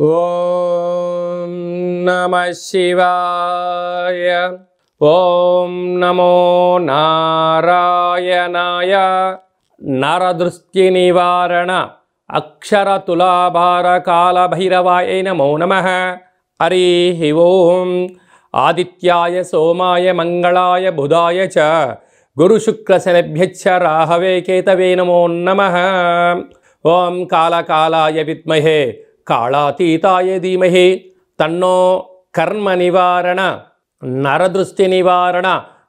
ఓం నమః శివాయ. ఓం నమో నారాయణాయ. నరదృష్టి నివారణ అక్షర తులాభార కాల భైరవాయ నమో నమః. హరి ఓం. ఆదిత్యాయ సోమాయ మంగళాయ బుధాయ చ గురు శుక్ర శనిభ్యశ్చ రాహవే కేతవే నమో నమః. ఓం కాళకాలాయ విద్మహే కాళాతీతాయ ధీమహి తన్నో కర్మ నివారణ నరదృష్టి నివారణ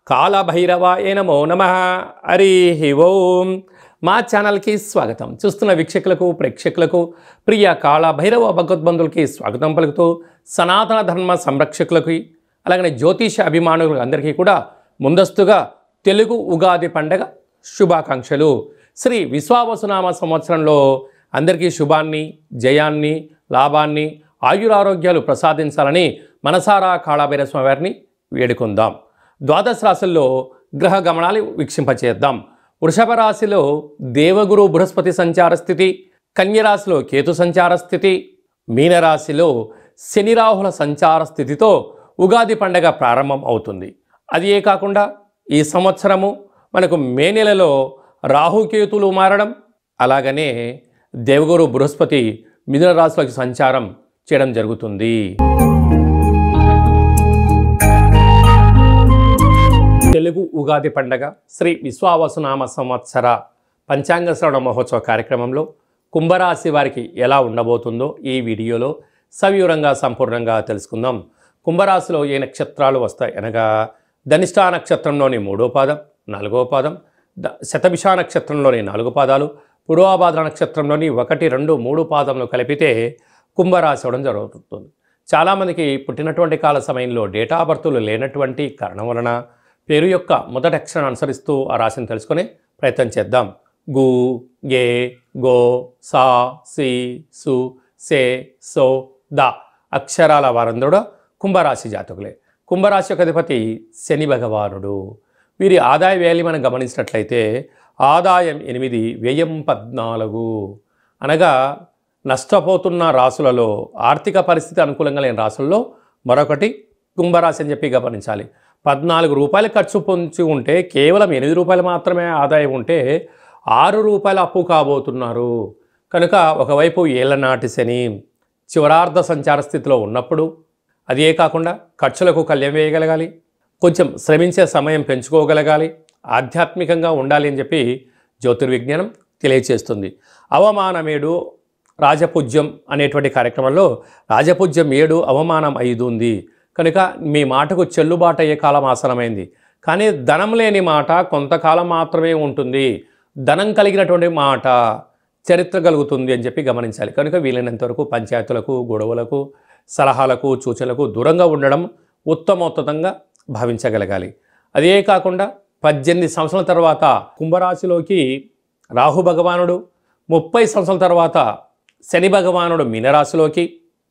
కాళభైరవాయ నమో నమః. హరి ఓం. మా ఛానల్కి స్వాగతం. చూస్తున్న వీక్షకులకు ప్రేక్షకులకు ప్రియ కాళభైరవ భగవద్బంధులకి స్వాగతం పలుకుతూ సనాతన ధర్మ సంరక్షకులకి అలాగనే జ్యోతిష అభిమానులకు అందరికీ కూడా ముందస్తుగా తెలుగు ఉగాది పండగ శుభాకాంక్షలు. శ్రీ విశ్వావసునామ సంవత్సరంలో అందరికీ శుభాన్ని, జయాన్ని, లాభాన్ని, ఆయురారోగ్యాలు ప్రసాదించాలని మనసారా కాళభైరవ స్వామి వారిని వేడుకుందాం. ద్వాదశ రాశుల్లో గ్రహ గమనాలు వీక్షింపచేద్దాం. వృషభ రాశిలో దేవగురు బృహస్పతి సంచార స్థితి, కన్యరాశిలో కేతు సంచార స్థితి, మీనరాశిలో శని రాహుల సంచార స్థితితో ఉగాది పండగ ప్రారంభం అవుతుంది. అదే కాకుండా ఈ సంవత్సరము మనకు మే నెలలో రాహుకేతులు మారడం, అలాగనే దేవగురు బృహస్పతి మిథున రాశిలోకి సంచారం చేయడం జరుగుతుంది. తెలుగు ఉగాది పండగ శ్రీ విశ్వావసునామ సంవత్సర పంచాంగ శ్రవణ మహోత్సవ కార్యక్రమంలో కుంభరాశి వారికి ఎలా ఉండబోతుందో ఈ వీడియోలో సవివరంగా సంపూర్ణంగా తెలుసుకుందాం. కుంభరాశిలో ఏ నక్షత్రాలు వస్తాయి అనగా ధనిష్టా నక్షత్రంలోని 3వ పాదం, 4వ పాదం, శతభిష నక్షత్రంలోని 4 పాదాలు, పూర్వభాద్ర నక్షత్రంలోని 1, 2, 3 పాదంలో కలిపితే కుంభరాశి అవడం జరుగుతుంది. చాలామందికి పుట్టినటువంటి కాల సమయంలో డేటా బర్తులు లేనటువంటి కారణం వలన పేరు యొక్క మొదటి అక్షరాన్ని అనుసరిస్తూ ఆ రాశిని తెలుసుకునే ప్రయత్నం చేద్దాం. గు, గే, గో, సా, సి, సు, సే, సో, ద అక్షరాల వారందరూ కుంభరాశి జాతకులే. కుంభరాశి యొక్క అధిపతి శని భగవానుడు. వీరి ఆదాయ వ్యయాన్ని మనం గమనించినట్లయితే ఆదాయం 8, వ్యయం 14. అనగా నష్టపోతున్న రాశులలో ఆర్థిక పరిస్థితి అనుకూలంగా లేని రాశుల్లో మరొకటి కుంభరాశి అని చెప్పి గమనించాలి. 14 రూపాయలు ఖర్చు పొంచి ఉంటే కేవలం 8 రూపాయలు మాత్రమే ఆదాయం ఉంటే 6 రూపాయలు అప్పు కాబోతున్నారు. కనుక ఒకవైపు ఏళ్లనాటి శని చివరార్ధ సంచార స్థితిలో ఉన్నప్పుడు అదే కాకుండా ఖర్చులకు కళ్యం వేయగలగాలి, కొంచెం శ్రమించే సమయం పెంచుకోగలగాలి, ఆధ్యాత్మికంగా ఉండాలి అని చెప్పి జ్యోతిర్విజ్ఞానం తెలియచేస్తుంది. అవమానమేడు రాజపూజ్యం అనేటువంటి కార్యక్రమంలో రాజపూజ్యం 7, అవమానం 5 ఉంది. కనుక మీ మాటకు చెల్లుబాటు అయ్యే కాలం ఆసనమైంది. కానీ ధనం లేని మాట కొంతకాలం మాత్రమే ఉంటుంది, ధనం కలిగినటువంటి మాట చరిత్ర కలుగుతుంది అని చెప్పి గమనించాలి. కనుక వీలైనంత వరకు పంచాయతీలకు, గొడవలకు, సలహాలకు, సూచనలకు దూరంగా ఉండడం ఉత్తమోత్తమంగా భావించగలగాలి. అదే కాకుండా 18 సంవత్సరాల తర్వాత కుంభరాశిలోకి రాహు భగవానుడు, 30 సంవత్సరాల తర్వాత శని భగవానుడు మీనరాశిలోకి,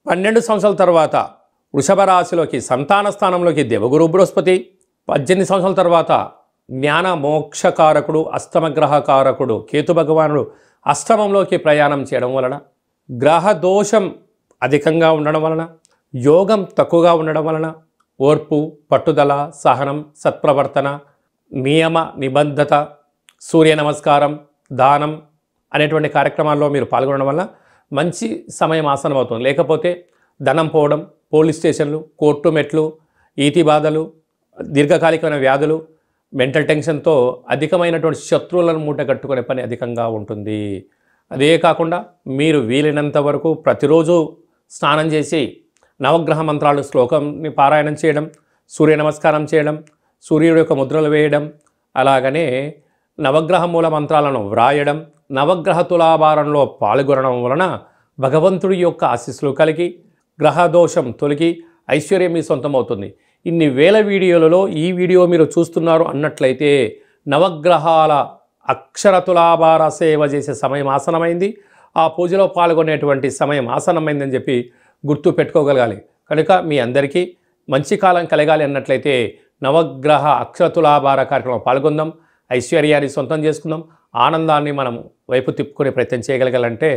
12 సంవత్సరాల తర్వాత వృషభ రాశిలోకి సంతాన స్థానంలోకి దేవగురు బృహస్పతి, 18 సంవత్సరాల తర్వాత జ్ఞాన మోక్షకారకుడు అష్టమగ్రహకారకుడు కేతు భగవానుడు అష్టమంలోకి ప్రయాణం చేయడం వలన, గ్రహ దోషం అధికంగా ఉండడం వలన, యోగం తక్కువగా ఉండడం వలన ఓర్పు, పట్టుదల, సహనం, సత్ప్రవర్తన, నియమ నిబద్ధత, సూర్య నమస్కారం, దానం అనేటువంటి కార్యక్రమాల్లో మీరు పాల్గొనడం వల్ల మంచి సమయం ఆసనం అవుతుంది. లేకపోతే ధనం పోవడం, పోలీస్ స్టేషన్లు, కోర్టు మెట్లు, ఈతి బాధలు, దీర్ఘకాలికమైన వ్యాధులు, మెంటల్ టెన్షన్తో అధికమైనటువంటి శత్రువులను మూట కట్టుకునే పని అధికంగా ఉంటుంది. అదే కాకుండా మీరు వీలైనంత వరకు ప్రతిరోజు స్నానం చేసి నవగ్రహ మంత్రాలు శ్లోకంని పారాయణం చేయడం, సూర్య నమస్కారం చేయడం, సూర్యుడి యొక్క ముద్రలు వేయడం, అలాగనే నవగ్రహ మూల మంత్రాలను వ్రాయడం, నవగ్రహ తులాభారంలో పాల్గొనడం వలన భగవంతుడి యొక్క ఆశీస్సులు కలిగి గ్రహదోషం తొలగి ఐశ్వర్యం మీ సొంతమవుతుంది. ఇన్ని వేల వీడియోలలో ఈ వీడియో మీరు చూస్తున్నారు అన్నట్లయితే నవగ్రహాల అక్షర తులాభార సేవ చేసే సమయం ఆసనమైంది, ఆ పూజలో పాల్గొనేటువంటి సమయం ఆసనమైందని చెప్పి గుర్తు పెట్టుకోగలగాలి. కనుక మీ అందరికీ మంచి కాలం కలగాలి అన్నట్లయితే నవగ్రహ అక్షర తులాభార కార్యక్రమం పాల్గొందాం, ఐశ్వర్యాన్ని సొంతం చేసుకుందాం, ఆనందాన్ని మనం వైపు తిప్పుకునే ప్రయత్నం చేయగలగాలంటే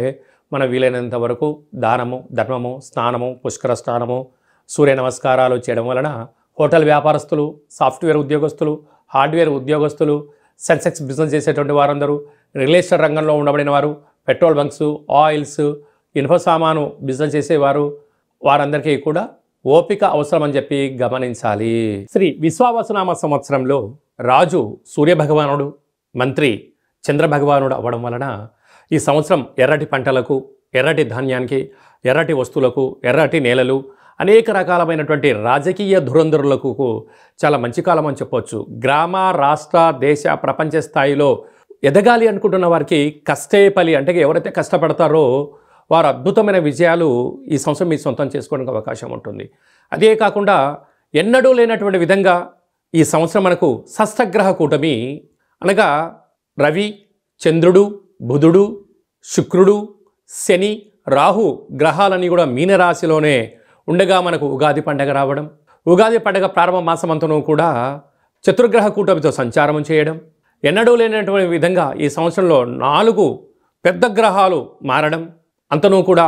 మనం వీలైనంత వరకు దానము, ధర్మము, స్నానము, పుష్కర స్నానము, సూర్య నమస్కారాలు చేయడం వలన హోటల్ వ్యాపారస్తులు, సాఫ్ట్వేర్ ఉద్యోగస్తులు, హార్డ్వేర్ ఉద్యోగస్తులు, సెన్సెక్స్ బిజినెస్ చేసేటువంటి వారందరూ, రియల్ ఎస్టేట్ రంగంలో ఉండబడిన వారు, పెట్రోల్ బంక్స్, ఆయిల్స్, ఇనుప సామాను బిజినెస్ చేసేవారు, వారందరికీ కూడా ఓపిక అవసరం అని చెప్పి గమనించాలి. శ్రీ విశ్వావసునామ సంవత్సరంలో రాజు సూర్యభగవానుడు, మంత్రి చంద్రభగవానుడు అవ్వడం వలన ఈ సంవత్సరం ఎర్రటి పంటలకు, ఎర్రటి ధాన్యానికి, ఎర్రటి వస్తువులకు, ఎర్రటి నేలలు, అనేక రకాలమైనటువంటి రాజకీయ ధురంధరులకు చాలా మంచి కాలం అని చెప్పవచ్చు. గ్రామ, రాష్ట్ర, దేశ, ప్రపంచ స్థాయిలో ఎదగాలి అనుకుంటున్న వారికి కష్టే ఫలి, అంటే ఎవరైతే కష్టపడతారో వారు అద్భుతమైన విజయాలు ఈ సంవత్సరం మీ సొంతం చేసుకోవడానికి అవకాశం ఉంటుంది. అదే కాకుండా ఎన్నడూ లేనటువంటి విధంగా ఈ సంవత్సరం మనకు షష్టగ్రహ కూటమి, అనగా రవి, చంద్రుడు, బుధుడు, శుక్రుడు, శని, రాహు గ్రహాలన్నీ కూడా మీనరాశిలోనే ఉండగా మనకు ఉగాది పండగ రావడం, ఉగాది పండగ ప్రారంభ మాసమంతను కూడా చతుర్గ్రహ కూటమితో సంచారం చేయడం, ఎన్నడూ లేనటువంటి విధంగా ఈ సంవత్సరంలో 4 పెద్ద గ్రహాలు మారడం, అంతనూ కూడా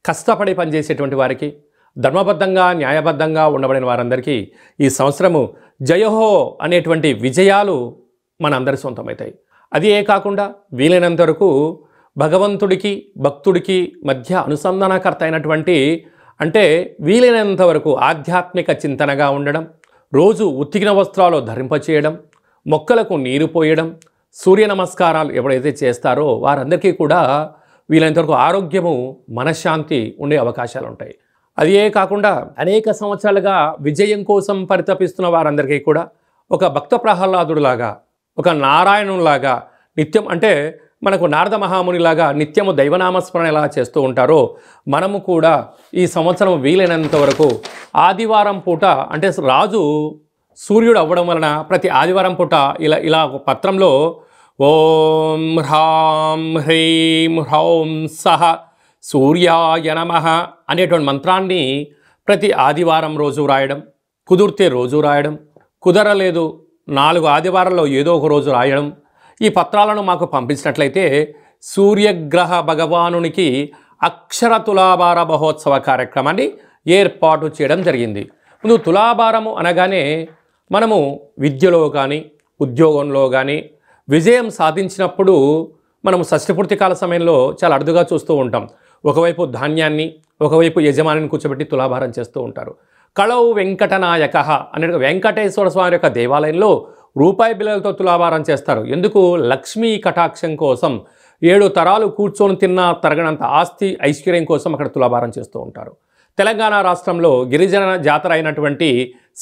కష్టపడి పనిచేసేటువంటి వారికి, ధర్మబద్ధంగా న్యాయబద్ధంగా ఉండబడిన వారందరికీ ఈ సంవత్సరము జయహో అనేటువంటి విజయాలు మనందరి సొంతమవుతాయి. అదే కాకుండా వీలైనంత వరకు భగవంతుడికి భక్తుడికి మధ్య అనుసంధానకర్త అయినటువంటి, అంటే వీలైనంత వరకు ఆధ్యాత్మిక చింతనగా ఉండడం, రోజు ఉతికిన వస్త్రాలు ధరింపచేయడం, మొక్కలకు నీరు పోయడం, సూర్య నమస్కారాలు ఎవరైతే చేస్తారో వారందరికీ కూడా వీలైనంత వరకు ఆరోగ్యము, మనశ్శాంతి ఉండే అవకాశాలు ఉంటాయి. అదే కాకుండా అనేక సంవత్సరాలుగా విజయం కోసం పరితపిస్తున్న వారందరికీ కూడా ఒక భక్త ప్రహ్లాదుడిలాగా, ఒక నారాయణులాగా నిత్యం, అంటే మనకు నారద మహామునిలాగా నిత్యము దైవనామస్మరణ ఎలా చేస్తూ ఉంటారో మనము కూడా ఈ సంవత్సరం వీలైనంత వరకు ఆదివారం పూట, అంటే రాజు సూర్యుడు అవ్వడం వలన ప్రతి ఆదివారం పూట ఇలా ఒక పత్రంలో ఓం హ్రాం హ్రీం హ్రౌం సహ సూర్యాయ నమః అనేటువంటి మంత్రాన్ని ప్రతి ఆదివారం రోజు రాయడం, కుదిరితే రోజు రాయడం, కుదరలేదు 4 ఆదివారాల్లో ఏదో ఒక రోజు రాయడం, ఈ పత్రాలను మాకు పంపించినట్లయితే సూర్యగ్రహ భగవానునికి అక్షర తులాభార మహోత్సవ కార్యక్రమాన్ని ఏర్పాటు చేయడం జరిగింది. ముందు తులాభారము అనగానే మనము విద్యలో కానీ ఉద్యోగంలో కానీ విజయం సాధించినప్పుడు మనము షష్ఠపూర్తి కాల సమయంలో చాలా అరుదుగా చూస్తూ ఉంటాం. ఒకవైపు ధాన్యాన్ని, ఒకవైపు యజమానిని కూర్చోబెట్టి తులాభారం చేస్తూ ఉంటారు. కళౌ వెంకటనాయక అనే వెంకటేశ్వర స్వామి యొక్క దేవాలయంలో రూపాయి బిళ్ళలతో తులాభారం చేస్తారు. ఎందుకు? లక్ష్మీ కటాక్షం కోసం, 7 తరాలు కూర్చొని తిన్నా తరగనంత ఆస్తి ఐశ్వర్యం కోసం అక్కడ తులాభారం చేస్తూ ఉంటారు. తెలంగాణ రాష్ట్రంలో గిరిజన జాతర అయినటువంటి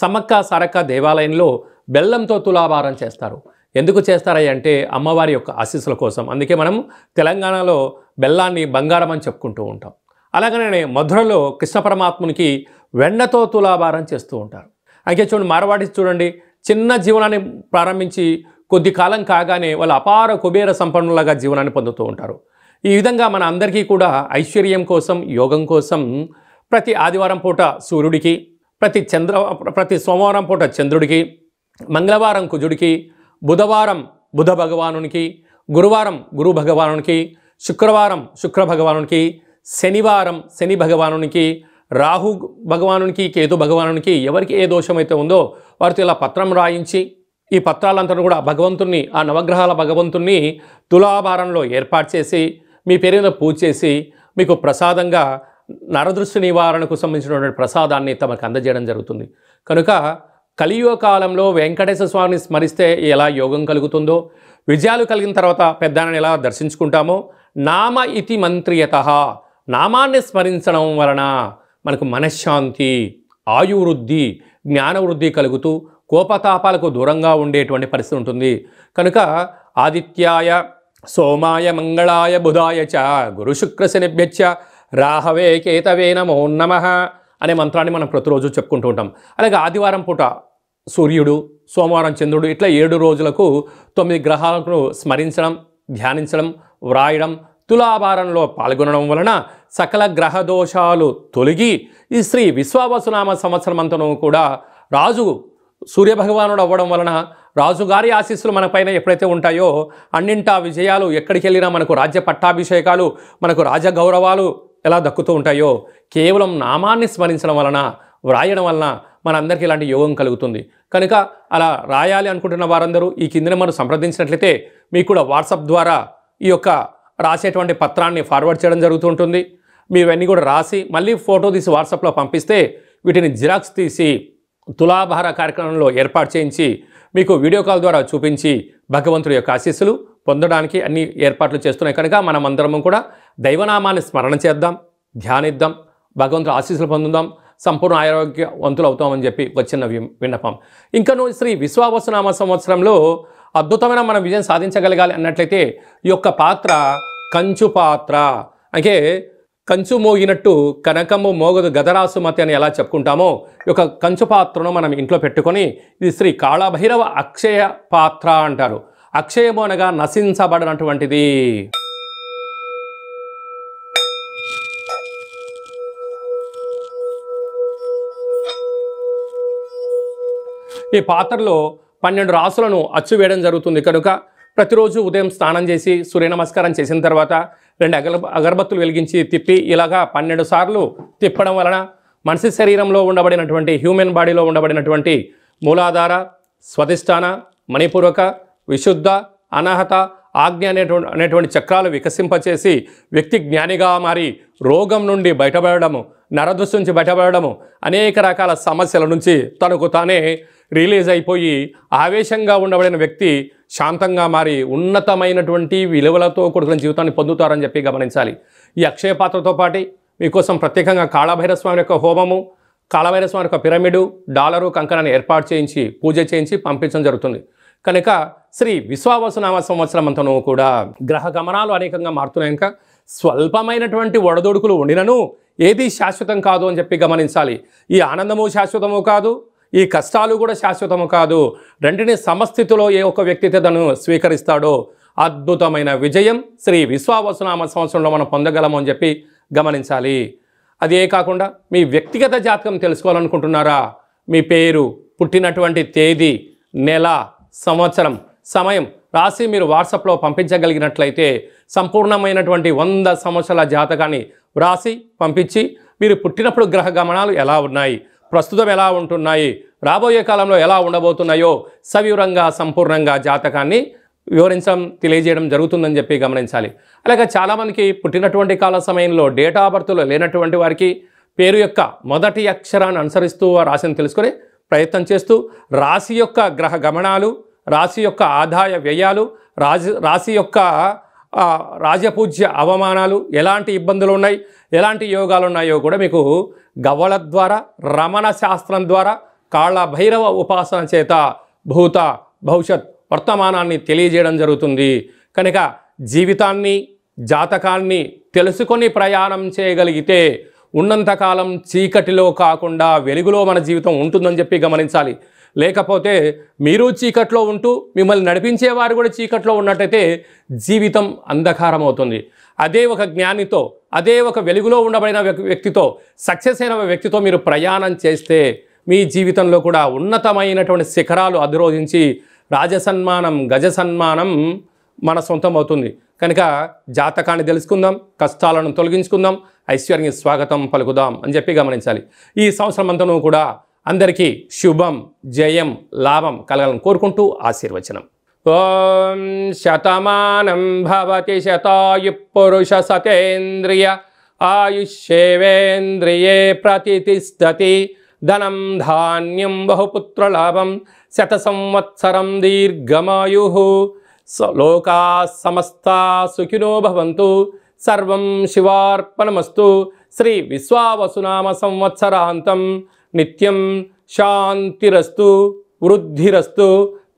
సమ్మక్క సారక్క దేవాలయంలో బెల్లంతో తులాభారం చేస్తారు. ఎందుకు చేస్తారయ్య అంటే అమ్మవారి యొక్క ఆశీస్సుల కోసం. అందుకే మనం తెలంగాణలో బెల్లాన్ని బంగారం అని చెప్పుకుంటూ ఉంటాం. అలాగనే మధురలో కృష్ణ పరమాత్మునికి వెన్నతో తులాభారం చేస్తూ ఉంటారు. అయితే చూడండి, మార్వాడి చూడండి, చిన్న జీవనాన్ని ప్రారంభించి కొద్ది కాలం కాగానే వాళ్ళు అపార కుబేర సంపన్నులుగా జీవనాన్ని పొందుతూ ఉంటారు. ఈ విధంగా మన అందరికీ కూడా ఐశ్వర్యం కోసం, యోగం కోసం ప్రతి ఆదివారం పూట సూర్యుడికి, ప్రతి సోమవారం పూట చంద్రుడికి, మంగళవారం కుజుడికి, బుధవారం బుధ భగవానునికి, గురువారం గురు భగవానునికి, శుక్రవారం శుక్ర భగవానునికి, శనివారం శని భగవానునికి, రాహు భగవానునికి, కేతు భగవానునికి ఎవరికి ఏ దోషమైతే ఉందో వారితో ఇలా పత్రం రాయించి ఈ పత్రాలంతా కూడా భగవంతుణ్ణి, ఆ నవగ్రహాల భగవంతుణ్ణి తులాభారంలో ఏర్పాటు చేసి మీ పేరున పూజ చేసి మీకు ప్రసాదంగా నరదృష్టి నివారణకు సంబంధించినటువంటి ప్రసాదాన్ని తమకు అందజేయడం జరుగుతుంది. కనుక కలియుగ కాలంలో వెంకటేశ్వర స్వామిని స్మరిస్తే ఎలా యోగం కలుగుతుందో, విజయాలు కలిగిన తర్వాత పెద్దాన్ని ఎలా దర్శించుకుంటామో, నామ ఇతి మంత్రియతః, నామాన్ని స్మరించడం వలన మనకు మనశ్శాంతి, ఆయువృద్ధి, జ్ఞానవృద్ధి కలుగుతూ కోపతాపాలకు దూరంగా ఉండేటువంటి పరిస్థితి ఉంటుంది. కనుక ఆదిత్యాయ సోమాయ మంగళాయ బుధాయ చ గురు శుక్ర శనిభ్యచ్చ రాహవే కేతవే నమో నమః అనే మంత్రాన్ని మనం ప్రతిరోజు చెప్పుకుంటూ ఉంటాం. అలాగే ఆదివారం పూట సూర్యుడు, సోమవారం చంద్రుడు, ఇట్లా 7 రోజులకు 9 గ్రహాలను స్మరించడం, ధ్యానించడం, వ్రాయడం, తులాభారంలో పాల్గొనడం వలన సకల గ్రహ దోషాలు తొలగి ఈ శ్రీ విశ్వావసునామ సంవత్సరం అంతను కూడా రాజు సూర్యభగవానుడు అవ్వడం వలన రాజుగారి ఆశీస్సులు మన పైన ఎప్పుడైతే ఉంటాయో అన్నింటా విజయాలు, ఎక్కడికి వెళ్ళినా మనకు రాజ్య పట్టాభిషేకాలు, మనకు రాజగౌరవాలు ఎలా దక్కుతూ ఉంటాయో కేవలం నామాన్ని స్మరించడం వలన, వ్రాయడం వలన మనందరికీ ఇలాంటి యోగం కలుగుతుంది. కనుక అలా రాయాలి అనుకుంటున్న వారందరూ ఈ కిందనే మనం సంప్రదించినట్లయితే మీకు కూడా వాట్సాప్ ద్వారా ఈ యొక్క రాసేటువంటి పత్రాన్ని ఫార్వర్డ్ చేయడం జరుగుతూ ఉంటుంది. మీరు ఇవన్నీ కూడా రాసి మళ్ళీ ఫోటో తీసి వాట్సాప్లో పంపిస్తే వీటిని జిరాక్స్ తీసి తులాభార కార్యక్రమంలో ఏర్పాటు చేయించి మీకు వీడియో కాల్ ద్వారా చూపించి భగవంతుడి యొక్క ఆశీస్సులు పొందడానికి అన్ని ఏర్పాట్లు చేస్తున్నాయి. కనుక మనమందరము కూడా దైవనామాన్ని స్మరణ చేద్దాం, ధ్యానిద్దాం, భగవంతుడి ఆశీస్సులు పొందుదాం, సంపూర్ణ ఆరోగ్యవంతులు అవుతామని చెప్పి వచ్చిన విన్నపం. ఇంకను శ్రీ విశ్వావసునామ సంవత్సరంలో అద్భుతమైన మనం విజయం సాధించగలగాలి అన్నట్లయితే ఈ యొక్క పాత్ర కంచు పాత్ర. అంటే కంచు మోగినట్టు కనకము మోగదు గదరాసుమతి అని ఎలా చెప్పుకుంటామో ఈ యొక్క కంచు పాత్రను మనం ఇంట్లో పెట్టుకొని ఇది శ్రీ కాళభైరవ అక్షయ పాత్ర అంటారు. అక్షయము అనగా నశించబడినటువంటిది. ఈ పాత్రలో 12 రాసులను అచ్చు వేయడం జరుగుతుంది. కనుక ప్రతిరోజు ఉదయం స్నానం చేసి సూర్య నమస్కారం చేసిన తర్వాత 2 అగరబత్తులు వెలిగించి తిప్పి ఇలాగా 12 సార్లు తిప్పడం వలన మనిషి శరీరంలో ఉండబడినటువంటి, హ్యూమన్ బాడీలో ఉండబడినటువంటి మూలాధార, స్వధిష్టాన, మణిపూరక, విశుద్ధ, అనాహత, ఆజ్ఞ అనేటువంటి చక్రాలు వికసింపచేసి వ్యక్తి జ్ఞానిగా మారి రోగం నుండి బయటపడము, నరదృష్టి నుంచి బయటపడము, అనేక రకాల సమస్యల నుంచి తనకు తానే రిలీజ్ అయిపోయి ఆవేశంగా ఉండబడిన వ్యక్తి శాంతంగా మారి ఉన్నతమైనటువంటి విలువలతో కూడుకున్న జీవితాన్ని పొందుతారని చెప్పి గమనించాలి. ఈ అక్షయ పాత్రతో పాటు మీకోసం ప్రత్యేకంగా కాళభైరవ స్వామి యొక్క హోమము, కాళభైరవ స్వామి యొక్క పిరమిడు, డాలరు, కంకణాన్ని ఏర్పాటు చేయించి పూజ చేయించి పంపించడం జరుగుతుంది. కనుక శ్రీ విశ్వావసునామ సంవత్సరం అంతను కూడా గ్రహ గమనాలు అనేకంగా మారుతున్నాయి. కనుక స్వల్పమైనటువంటి ఒడదొడుకులు ఉండినను ఏది శాశ్వతం కాదు అని చెప్పి గమనించాలి. ఈ ఆనందము శాశ్వతము కాదు, ఈ కష్టాలు కూడా శాశ్వతము కాదు. రెంటిని సమస్థితిలో ఏ ఒక్క వ్యక్తి అయితే దాన్ని స్వీకరిస్తాడో అద్భుతమైన విజయం శ్రీ విశ్వావసునామ సంవత్సరంలో మనం పొందగలము అని చెప్పి గమనించాలి. అదే కాకుండా మీ వ్యక్తిగత జాతకం తెలుసుకోవాలనుకుంటున్నారా? మీ పేరు, పుట్టినటువంటి తేదీ, నెల, సంవత్సరం, సమయం రాసి మీరు వాట్సాప్లో పంపించగలిగినట్లయితే సంపూర్ణమైనటువంటి 100 సంవత్సరాల జాతకాన్ని వ్రాసి పంపించి మీరు పుట్టినప్పుడు గ్రహ గమనాలు ఎలా ఉన్నాయి, ప్రస్తుతం ఎలా ఉంటున్నాయి, రాబోయే కాలంలో ఎలా ఉండబోతున్నాయో సవివరంగా సంపూర్ణంగా జాతకాన్ని వివరించడం, తెలియజేయడం జరుగుతుందని చెప్పి గమనించాలి. అలాగే చాలామందికి పుట్టినటువంటి కాల సమయంలో డేటా ఆఫ్ బర్త్లో లేనటువంటి వారికి పేరు యొక్క మొదటి అక్షరాన్ని అనుసరిస్తూ రాశిని తెలుసుకునే ప్రయత్నం చేస్తూ రాశి యొక్క గ్రహ గమనాలు, రాశి యొక్క ఆదాయ వ్యయాలు, రాశి యొక్క రాజపూజ్య అవమానాలు, ఎలాంటి ఇబ్బందులు ఉన్నాయి, ఎలాంటి యోగాలు ఉన్నాయో కూడా మీకు గవ్వల ద్వారా, రమణ శాస్త్రం ద్వారా, కాళభైరవ ఉపాసన చేత భూత, భవిష్యత్, వర్తమానాన్ని తెలియజేయడం జరుగుతుంది. కనుక జీవితాన్ని, జాతకాన్ని తెలుసుకొని ప్రయాణం చేయగలిగితే ఉన్నంతకాలం చీకటిలో కాకుండా వెలుగులో మన జీవితం ఉంటుందని చెప్పి గమనించాలి. లేకపోతే మీరు చీకట్లో ఉంటూ మిమ్మల్ని నడిపించేవారు కూడా చీకట్లో ఉన్నట్టయితే జీవితం అంధకారం అవుతుంది. అదే ఒక జ్ఞానితో, అదే ఒక వెలుగులో ఉండబడిన వ్యక్తితో, సక్సెస్ అయిన వ్యక్తితో మీరు ప్రయాణం చేస్తే మీ జీవితంలో కూడా ఉన్నతమైనటువంటి శిఖరాలు అధిరోహించి రాజసన్మానం, గజ సన్మానం మన సొంతం అవుతుంది. కనుక జాతకాన్ని తెలుసుకుందాం, కష్టాలను తొలగించుకుందాం, ఐశ్వర్యానికి స్వాగతం పలుకుదాం అని చెప్పి గమనించాలి. ఈ సంవత్సరం అంతను కూడా అందరికీ శుభం, జయం, లాభం కలగాలని కోరుకుంటూ ఆశీర్వచనం. ఓం శతమానం భవతి శతాయు పురుష సతేంద్రియ ఆయుష్యేవేంద్రియే ప్రతిష్టతి ధనం ధాన్యం బహుపుత్రలాభం శత సంవత్సరం దీర్ఘమాయు లోకా సమస్తా సుఖినో భవంతు సర్వం శివార్పణమస్తు. శ్రీ విశ్వావసునామ సంవత్సరాంతం నిత్యం శాంతిరస్తు, వృద్ధిరస్తు,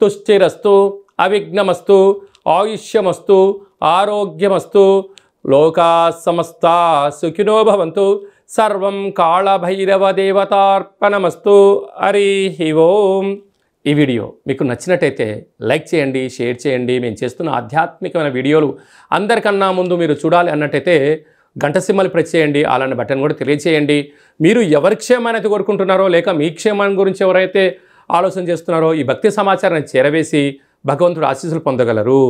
తుష్టిరస్తు, అవిఘ్నమస్తు, ఆయుష్యమస్తు, ఆరోగ్యమస్తు. లోకా సమస్తా సుఖినో భవంతు. సర్వం కాళభైరవ దేవతార్పణమస్తు. హరి ఓం. ఈ వీడియో మీకు నచ్చినట్టయితే లైక్ చేయండి, షేర్ చేయండి. మేము చేస్తున్న ఆధ్యాత్మికమైన వీడియోలు అందరికన్నా ముందు మీరు చూడాలి అన్నట్టయితే గంట సింబల్ ప్రెస్ చేయండి, అలాంటి బటన్ కూడా తెలియజేయండి. మీరు ఎవరి క్షేమాన్ని కోరుకుంటున్నారో లేక మీ క్షేమాన్ని గురించి ఎవరైతే ఆలోచన చేస్తున్నారో ఈ భక్తి సమాచారాన్ని చేరవేసి భగవంతుడు ఆశీస్సులు పొందగలరు.